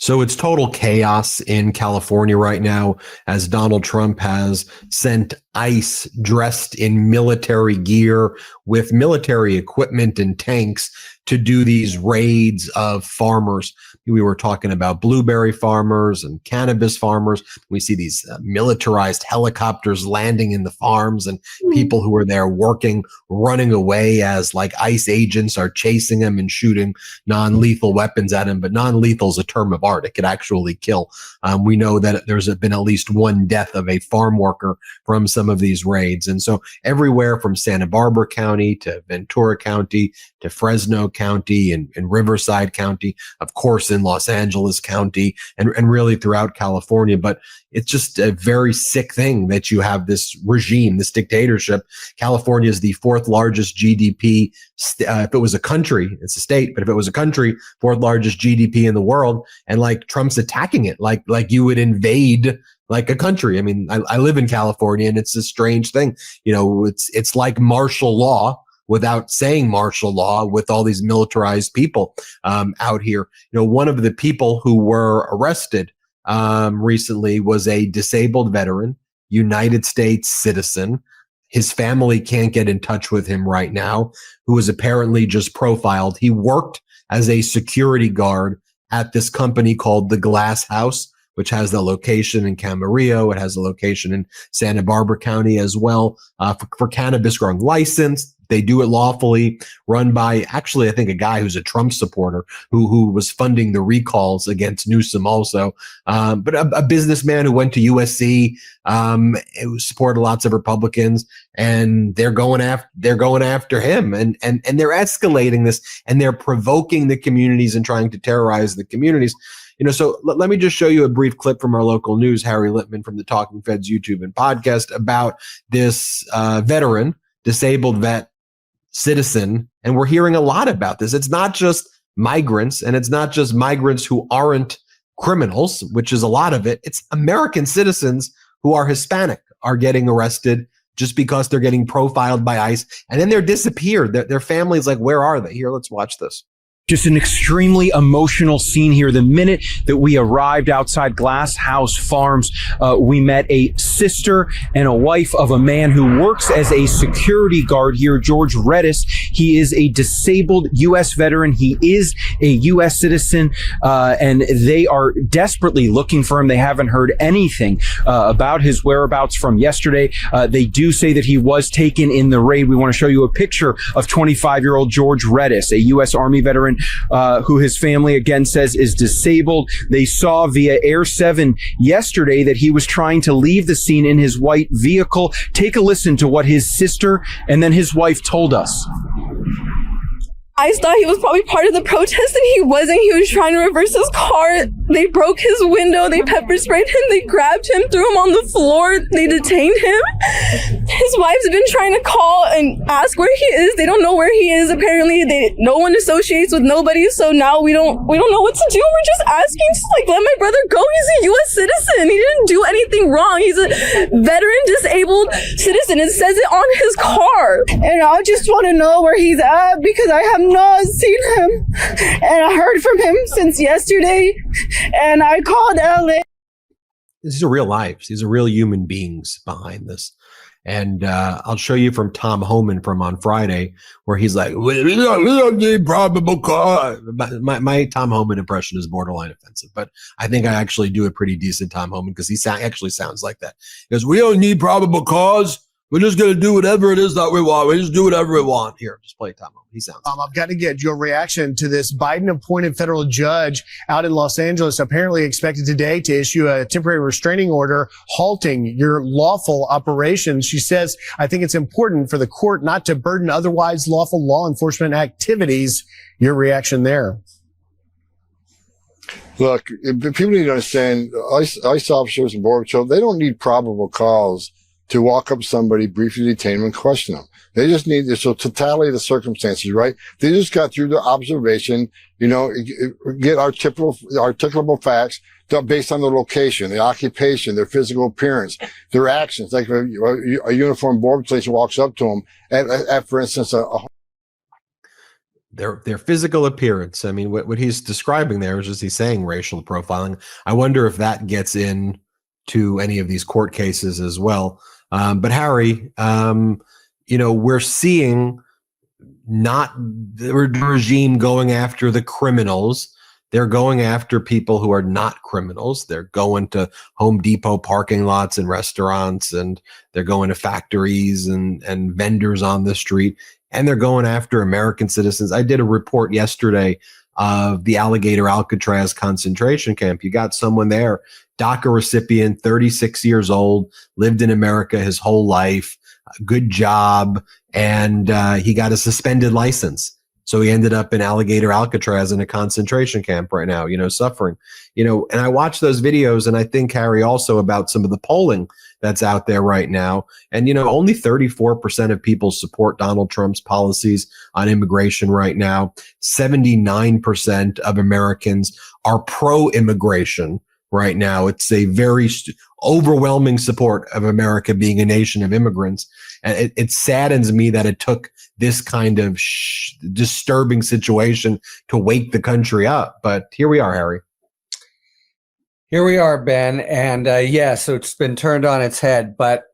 So it's total chaos in California right now as Donald Trump has sent ICE dressed in military gear with military equipment and tanks to do these raids of farmers. We were talking about blueberry farmers and cannabis farmers. We see these militarized helicopters landing in the farms and people who are there working, running away as like ICE agents are chasing them and shooting non-lethal weapons at them. But non-lethal is a term of art. It could actually kill. We know that there's been at least one death of a farm worker from some of these raids. And so everywhere from Santa Barbara County to Ventura County to Fresno County and Riverside County, of course, in Los Angeles County and really throughout California. But it's just a very sick thing that you have this regime, this dictatorship. California is the fourth largest GDP. If it was a country, it's a state, but if it was a country, fourth largest GDP in the world. And like Trump's attacking it like you would invade like a country. I mean, I live in California and it's a strange thing. You know, it's like martial law without saying martial law with all these militarized people out here. You know, one of the people who were arrested recently was a disabled veteran, United States citizen. His family can't get in touch with him right now, who was apparently just profiled. He worked as a security guard at this company called the Glass House, which has the location in Camarillo. It has a location in Santa Barbara County as well, for cannabis growing license. They do it lawfully, run by actually, I think, a guy who's a Trump supporter who was funding the recalls against Newsom also. But a businessman who went to USC, who supported lots of Republicans, and they're going after him and they're escalating this and they're provoking the communities and trying to terrorize the communities. You know, so let me just show you a brief clip from our local news, Harry Littman from the Talking Feds YouTube and podcast about this veteran, disabled vet, citizen. And we're hearing a lot about this. It's not just migrants, and it's not just migrants who aren't criminals, which is a lot of it. It's American citizens who are Hispanic are getting arrested just because they're getting profiled by ICE, and then they're disappeared. Their family's like, where are they? Here, let's watch this. Just an extremely emotional scene here. The minute that we arrived outside Glass House Farms, we met a sister and a wife of a man who works as a security guard here, George Redis. He is a disabled U.S. veteran. He is a U.S. citizen, and they are desperately looking for him. They haven't heard anything about his whereabouts from yesterday. They do say that he was taken in the raid. We want to show you a picture of 25-year-old George Redis, a U.S. Army veteran who his family again says is disabled. They saw via Air 7 yesterday that he was trying to leave the scene in his white vehicle. Take a listen to what his sister and then his wife told us. I thought he was probably part of the protest, and he wasn't. He was trying to reverse his car. They broke his window. They pepper sprayed him. They grabbed him, threw him on the floor. They detained him. His wife's been trying to call and ask where he is. They don't know where he is. Apparently, no one associates with nobody. So now we don't know what to do. We're just asking to let my brother go. He's a U.S. citizen. He didn't do anything wrong. He's a veteran disabled citizen. It says it on his car. And I just want to know where he's at because I have not seen him, and I heard from him since yesterday, and I called LA. These are real lives. These are real human beings behind this. And I'll show you from Tom Homan from on Friday, where he's like, we don't need probable cause. My Tom Homan impression is borderline offensive, but I think I actually do a pretty decent Tom Homan because he actually sounds like that. He goes, we don't need probable cause. We're just going to do whatever it is that we want. We just do whatever we want. Here, just play Tom. He sounds. I've got to get your reaction to this Biden-appointed federal judge out in Los Angeles, apparently expected today to issue a temporary restraining order halting your lawful operations. She says, I think it's important for the court not to burden otherwise lawful law enforcement activities. Your reaction there? Look, people need to understand, ICE officers and Border Patrol, they don't need probable cause to walk up to somebody, briefly detain them, and question them. They just need this totality of the circumstances, right? They just got through the observation, get articulable facts based on the location, the occupation, their physical appearance, their actions. Like a uniformed border police walks up to them at for instance, their physical appearance. I mean, what he's describing there is just he's saying racial profiling. I wonder if that gets in to any of these court cases as well. But Harry, we're seeing not the regime going after the criminals. They're going after people who are not criminals. They're going to Home Depot parking lots and restaurants, and they're going to factories and vendors on the street, and they're going after American citizens. I did a report yesterday of the Alligator Alcatraz concentration camp. You got someone there, DACA recipient, 36 years old, lived in America his whole life, good job, and he got a suspended license. So he ended up in Alligator Alcatraz in a concentration camp right now, suffering, and I watch those videos, and I think, Harry, also about some of the polling that's out there right now. And, only 34% of people support Donald Trump's policies on immigration right now. 79% of Americans are pro-immigration right now. It's a very overwhelming support of America being a nation of immigrants. And it saddens me that it took this kind of disturbing situation to wake the country up. But here we are, Harry. Here we are, Ben. And so it's been turned on its head, but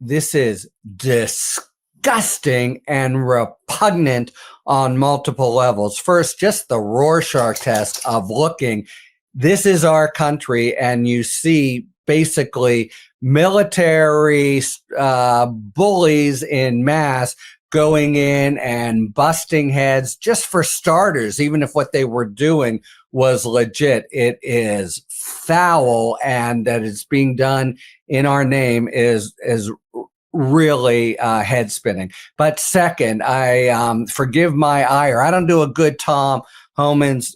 this is disgusting and repugnant on multiple levels. First, just the Rorschach test of looking. This is our country, and you see basically military bullies in mass going in and busting heads just for starters, even if what they were doing was legit. It is foul, and that it's being done in our name is really head spinning. But second, I forgive my ire. I don't do a good Tom Homan's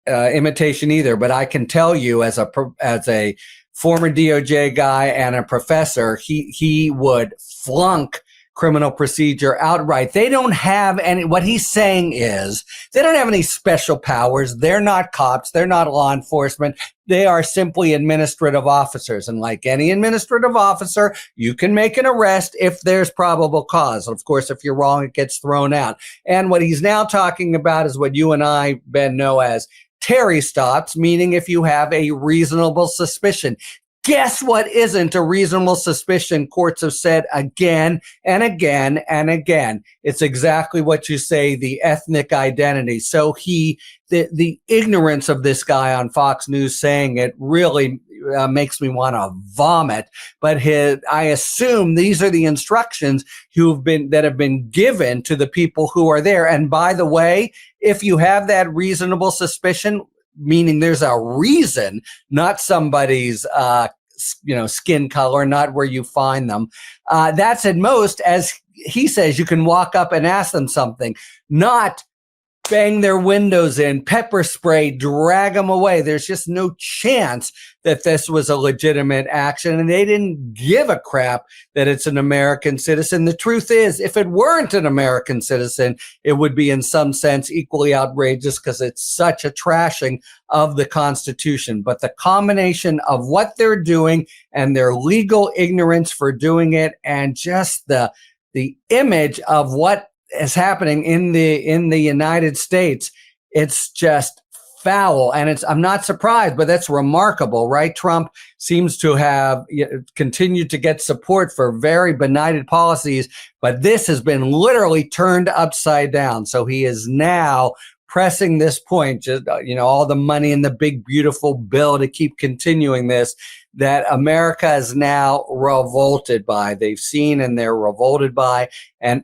imitation either, but I can tell you as a former DOJ guy and a professor, he would flunk criminal procedure outright. They don't have any, what he's saying is they don't have any special powers. They're not cops. They're not law enforcement. They are simply administrative officers. And like any administrative officer, you can make an arrest if there's probable cause. Of course, if you're wrong, it gets thrown out. And what he's now talking about is what you and I, Ben, know as Terry stops, meaning if you have a reasonable suspicion. Guess what isn't a reasonable suspicion? Courts have said again and again and again. It's exactly what you say, the ethnic identity. So the ignorance of this guy on Fox News saying it really makes me want to vomit. But I assume these are the instructions that have been given to the people who are there. And by the way, if you have that reasonable suspicion, meaning there's a reason, not somebody's skin color, not where you find them. That's at most, as he says, you can walk up and ask them something, not bang their windows in, pepper spray, drag them away. There's just no chance that this was a legitimate action, and they didn't give a crap that it's an American citizen. The truth is, if it weren't an American citizen, it would be in some sense equally outrageous because it's such a trashing of the Constitution. But the combination of what they're doing and their legal ignorance for doing it, and just the image of what is happening in the United States, it's just foul. And I'm not surprised, but that's remarkable, right? Trump seems to have continued to get support for very benighted policies, but this has been literally turned upside down. So he is now pressing this point, just, all the money in the big, beautiful bill to keep continuing this, that America is now revolted by. They've seen and they're revolted by. And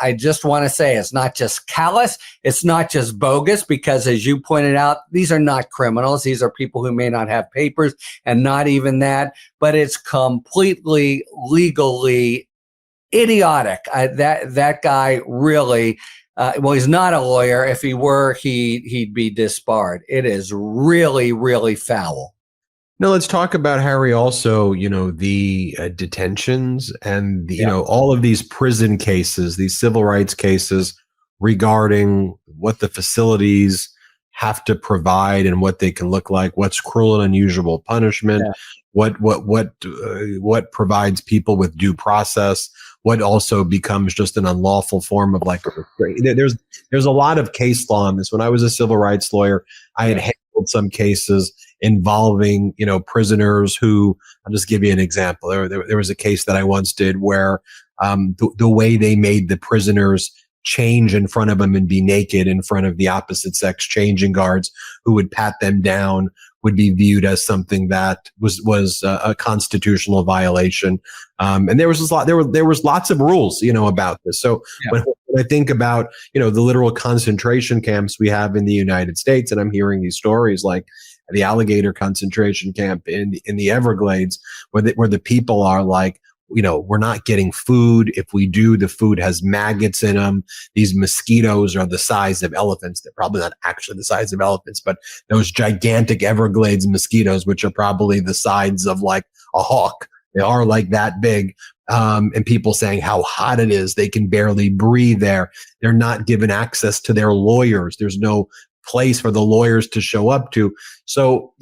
I just want to say, it's not just callous. It's not just bogus, because as you pointed out, these are not criminals. These are people who may not have papers, and not even that, but it's completely legally idiotic. That guy really, he's not a lawyer. If he were, he'd be disbarred. It is really, really foul. Now let's talk about, Harry, also, the detentions and all of these prison cases, these civil rights cases regarding what the facilities have to provide and what they can look like, what's cruel and unusual punishment, what provides people with due process, what also becomes just an unlawful form of like a restraint. There's a lot of case law on this. When I was a civil rights lawyer, I had handled some cases involving, prisoners who, I'll just give you an example. There was a case that I once did where the way they made the prisoners change in front of them and be naked in front of the opposite sex changing guards who would pat them down would be viewed as something that was a constitutional violation. And there was lots of rules, about this. So when I think about, the literal concentration camps we have in the United States, and I'm hearing these stories like the alligator concentration camp in the Everglades, where the people are like, we're not getting food. If we do, the food has maggots in them. These mosquitoes are the size of elephants. They're probably not actually the size of elephants, but those gigantic Everglades mosquitoes, which are probably the size of like a hawk, they are like that big. And people saying how hot it is. They can barely breathe there. They're not given access to their lawyers. There's no place for the lawyers to show up to. So,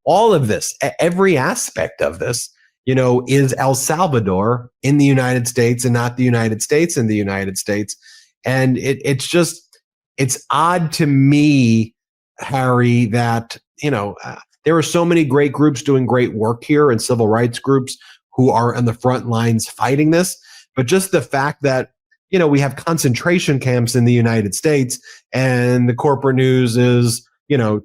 all of this, every aspect of this, is El Salvador in the United States and not the United States in the United States. And it's odd to me, Harry, that, there are so many great groups doing great work here and civil rights groups who are on the front lines fighting this. But just the fact that, we have concentration camps in the United States and the corporate news is,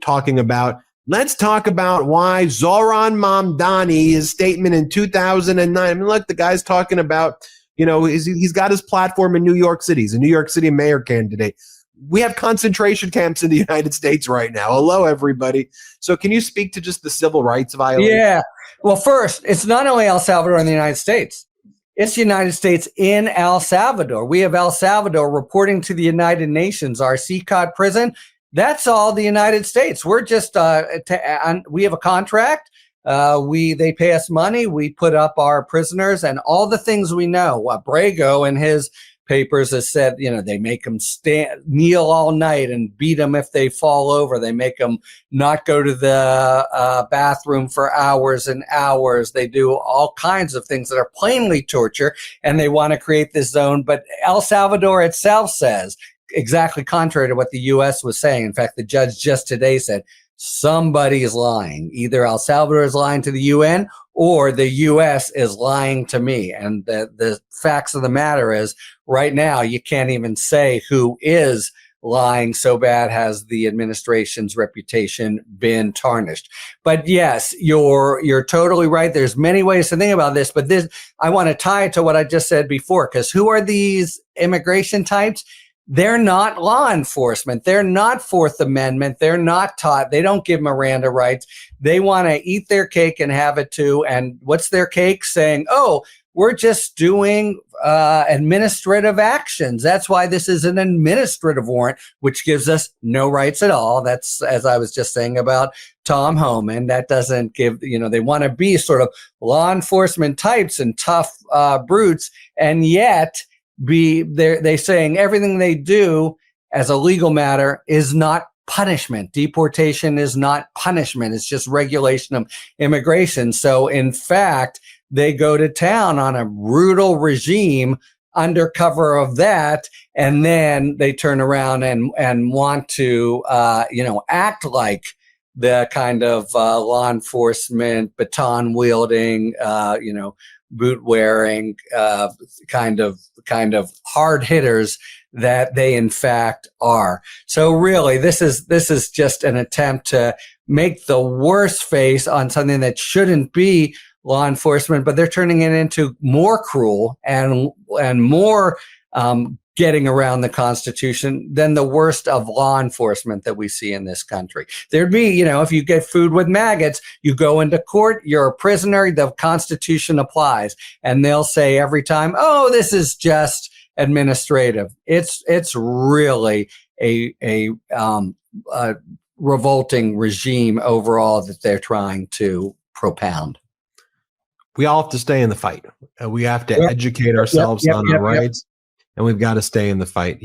talking about, let's talk about why Zoran Mamdani, his statement in 2009. I mean, look, the guy's talking about, he's got his platform in New York City. He's a New York City mayor candidate. We have concentration camps in the United States right now. Hello, everybody. So can you speak to just the civil rights violation? Yeah. Well, first, it's not only El Salvador and the United States. It's the United States in El Salvador. We have El Salvador reporting to the United Nations, our CCOT prison. That's all the United States. We're just, we have a contract. They pay us money. We put up our prisoners and all the things we know. Brago in his papers has said, they make them kneel all night and beat them if they fall over. They make them not go to the bathroom for hours and hours. They do all kinds of things that are plainly torture, and they want to create this zone. But El Salvador itself says, exactly contrary to what the U.S. was saying. In fact, the judge just today said, somebody is lying. Either El Salvador is lying to the UN or the U.S. is lying to me. And the facts of the matter is right now, you can't even say who is lying. So bad has the administration's reputation been tarnished. But yes, you're totally right. There's many ways to think about this, but I want to tie it to what I just said before, because who are these immigration types? They're not law enforcement. They're not Fourth Amendment. They're not taught. They don't give Miranda rights. They want to eat their cake and have it too. And what's their cake? Saying, oh, we're just doing administrative actions. That's why this is an administrative warrant, which gives us no rights at all. That's, as I was just saying about Tom Homan, that doesn't give, they want to be sort of law enforcement types and tough brutes. And yet, they're saying everything they do as a legal matter is not punishment. Deportation is not punishment. It's just regulation of immigration. So in fact, they go to town on a brutal regime under cover of that, and then they turn around and want to act like the kind of law enforcement, baton wielding, boot wearing, kind of hard hitters that they in fact are. So really, this is just an attempt to make the worst face on something that shouldn't be law enforcement, but they're turning it into more cruel and more getting around the Constitution than the worst of law enforcement that we see in this country. There'd be, if you get food with maggots, you go into court, you're a prisoner, the Constitution applies. And they'll say every time, oh, this is just administrative. It's really a revolting regime overall that they're trying to propound. We all have to stay in the fight. We have to educate ourselves on the rights. And we've got to stay in the fight.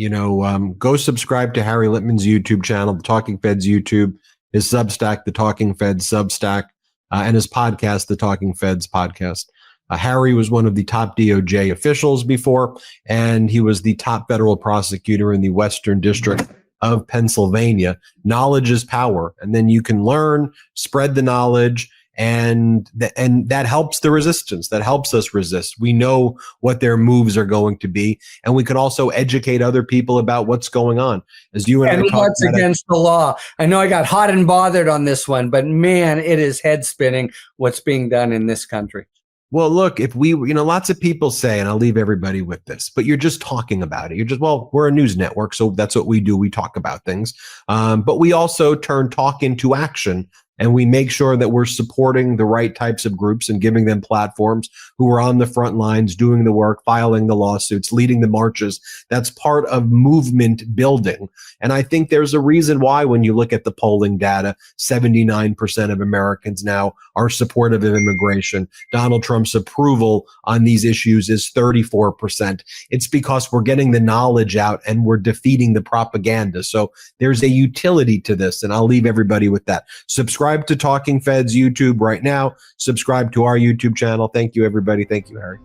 Go subscribe to Harry Litman's YouTube channel, the Talking Feds YouTube, his Substack, the Talking Feds Substack. and his podcast, the Talking Feds podcast. Harry was one of the top DOJ officials before, and he was the top federal prosecutor in the Western District of Pennsylvania. Knowledge is power, and then you can learn, spread the knowledge, and that helps the resistance. That helps us resist. We know what their moves are going to be, and we can also educate other people about what's going on. As you and I talked what's about against the law. I know I got hot and bothered on this one, but man, it is head spinning what's being done in this country. Well, look, if we, lots of people say, and I'll leave everybody with this, but you're just talking about it. You're just, well, we're a news network, so that's what we do. We talk about things. But we also turn talk into action, and we make sure that we're supporting the right types of groups and giving them platforms who are on the front lines, doing the work, filing the lawsuits, leading the marches. That's part of movement building. And I think there's a reason why, when you look at the polling data, 79% of Americans now are supportive of immigration. Donald Trump's approval on these issues is 34%. It's because we're getting the knowledge out and we're defeating the propaganda. So there's a utility to this, and I'll leave everybody with that. Subscribe to Talking Feds YouTube right now. Subscribe to our YouTube channel. Thank you, everybody. Thank you, Harry.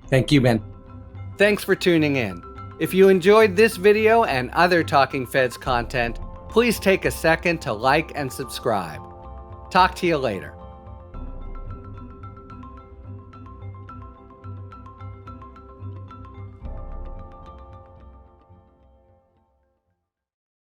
Thank you, Ben. Thanks for tuning in. If you enjoyed this video and other Talking Feds content, please take a second to like and subscribe. Talk to you later.